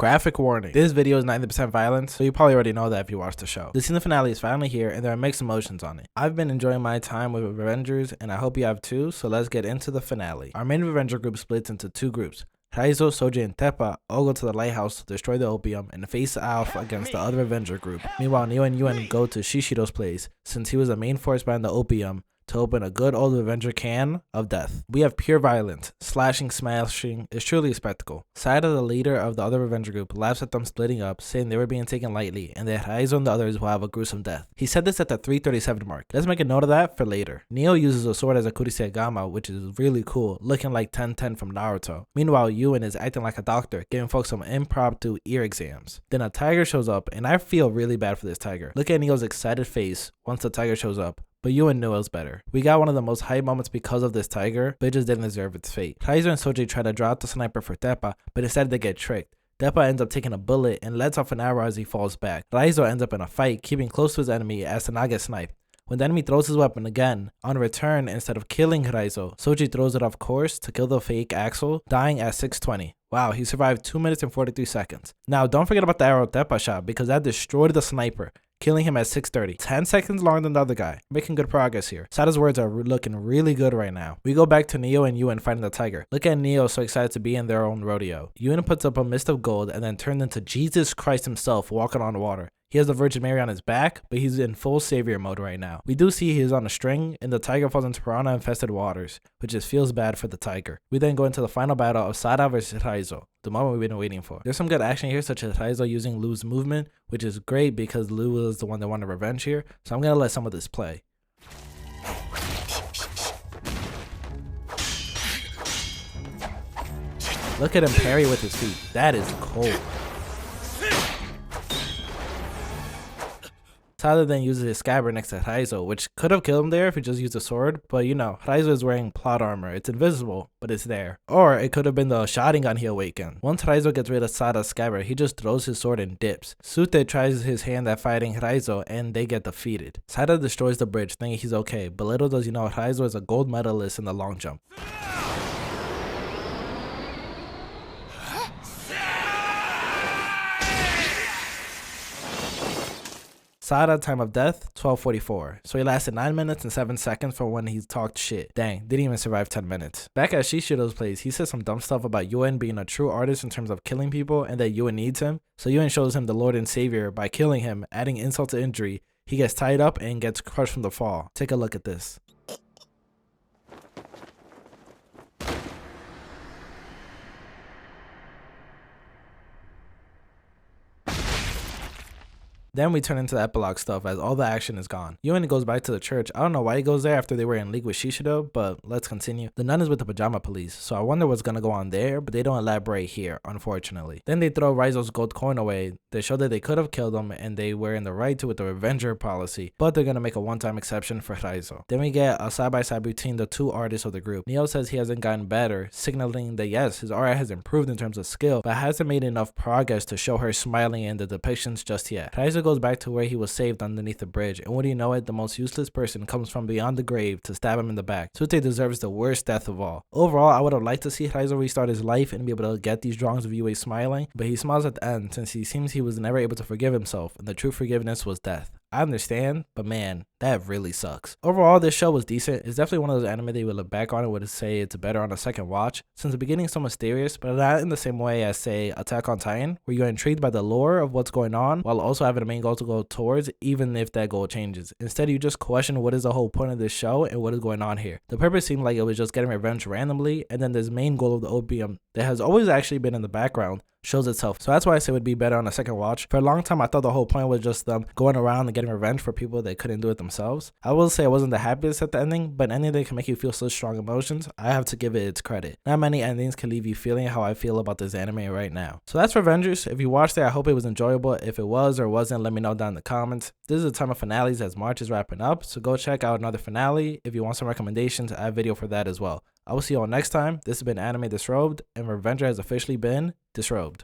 Graphic warning. This video is 90% violence, so you probably already know that if you watched the show. The season finale is finally here, and there are mixed emotions on it. I've been enjoying my time with Revengers, and I hope you have too, so let's get into the finale. Our main Revenger group splits into two groups. Raizo, Soji, and Teppa all go to the lighthouse to destroy the opium and face off against the other Avenger group. Meanwhile, Neo and Yuen go to Shishido's place, since he was the main force behind the opium, to open a good old Avenger can of death. We have pure violence. Slashing, smashing is truly a spectacle. Sada, the leader of the other Avenger group, laughs at them splitting up, saying they were being taken lightly and that Raizo and the others will have a gruesome death. He said this at the 337 mark. Let's make a note of that for later. Neo uses a sword as a Kuriseagama, which is really cool, looking like 1010 from Naruto. Meanwhile, Yuen is acting like a doctor, giving folks some impromptu ear exams. Then a tiger shows up, and I feel really bad for this tiger. Look at Neo's excited face once the tiger shows up. But Yuen knew it was better. We got one of the most hype moments because of this tiger, but it just didn't deserve its fate. Raizo and Soji try to draw out the sniper for Teppa, but instead they get tricked. Teppa ends up taking a bullet and lets off an arrow as he falls back. Raizo ends up in a fight, keeping close to his enemy as to not get sniped. When the enemy throws his weapon again, on return, instead of killing Raizo, Soji throws it off course to kill the fake Axel, dying at 620. Wow, he survived 2 minutes and 43 seconds. Now, don't forget about the arrow Teppa shot, because that destroyed the sniper, killing him at 6:30, 10 seconds longer than the other guy. Making good progress here. Sada's words are looking really good right now. We go back to Neo and Yuen fighting the tiger. Look at Neo so excited to be in their own rodeo. Yuen puts up a mist of gold and then turned into Jesus Christ himself walking on water. He has the Virgin Mary on his back, but he's in full savior mode right now. We do see he is on a string, and the tiger falls into piranha-infested waters, which just feels bad for the tiger. We then go into the final battle of Sada versus Raizo, the moment we've been waiting for. There's some good action here, such as Raizo using Lu's movement, which is great because Lu is the one that wanted revenge here, so I'm going to let some of this play. Look at him parry with his feet. That is cold. Sada then uses his scabbard next to Raizo, which could have killed him there if he just used a sword, but you know, Raizo is wearing plot armor. It's invisible, but it's there. Or it could have been the Sharingan he awakened. Once Raizo gets rid of Sada's scabbard, he just throws his sword and dips. Sute tries his hand at fighting Raizo, and they get defeated. Sada destroys the bridge, thinking he's okay, but little does he know Raizo is a gold medalist in the long jump. Sada, time of death, 12:44. So he lasted 9 minutes and 7 seconds for when he talked shit. Dang, didn't even survive 10 minutes. Back at Shishido's place, he says some dumb stuff about Yuen being a true artist in terms of killing people and that Yuen needs him. So Yuen shows him the Lord and Savior by killing him, adding insult to injury. He gets tied up and gets crushed from the fall. Take a look at this. Then we turn into the epilogue stuff as all the action is gone. Yuen goes back to the church. I don't know why he goes there after they were in league with Shishido, but let's continue. The nun is with the pajama police, so I wonder what's gonna go on there, but they don't elaborate here, unfortunately. Then they throw Raizo's gold coin away. They show that they could have killed him and they were in the right to with the Revenger policy, but they're gonna make a one-time exception for Raizo. Then we get a side-by-side between the two artists of the group. Neo says he hasn't gotten better, signaling that yes, his art has improved in terms of skill, but hasn't made enough progress to show her smiling in the depictions just yet. Raizo goes back to where he was saved underneath the bridge, and when you know it, the most useless person comes from beyond the grave to stab him in the back. Sute deserves the worst death of all. Overall, I would have liked to see Raizo restart his life and be able to get these drawings of Yue smiling, but he smiles at the end since he seems he was never able to forgive himself, and the true forgiveness was death. I understand, but man, that really sucks. Overall, this show was decent. It's definitely one of those anime that you would look back on and would say it's better on a second watch, since the beginning is so mysterious, but not in the same way as, say, Attack on Titan, where you're intrigued by the lore of what's going on, while also having a main goal to go towards, even if that goal changes. Instead, you just question what is the whole point of this show and what is going on here. The purpose seemed like it was just getting revenge randomly, and then this main goal of the opium that has always actually been in the background shows itself. So that's why I say it would be better on a second watch. For a long time, I thought the whole point was just them going around and getting revenge for people that couldn't do it themselves. I will say I wasn't the happiest at the ending, but anything that can make you feel such strong emotions, I have to give it its credit. Not many endings can leave you feeling how I feel about this anime right now. So that's Revengers. If you watched it, I hope it was enjoyable. If it was or wasn't, let me know down in the comments. This is the time of finales as March is wrapping up, so go check out another finale. If you want some recommendations, I have a video for that as well. I will see you all next time. This has been Anime Disrobed, and Revenger has officially been disrobed.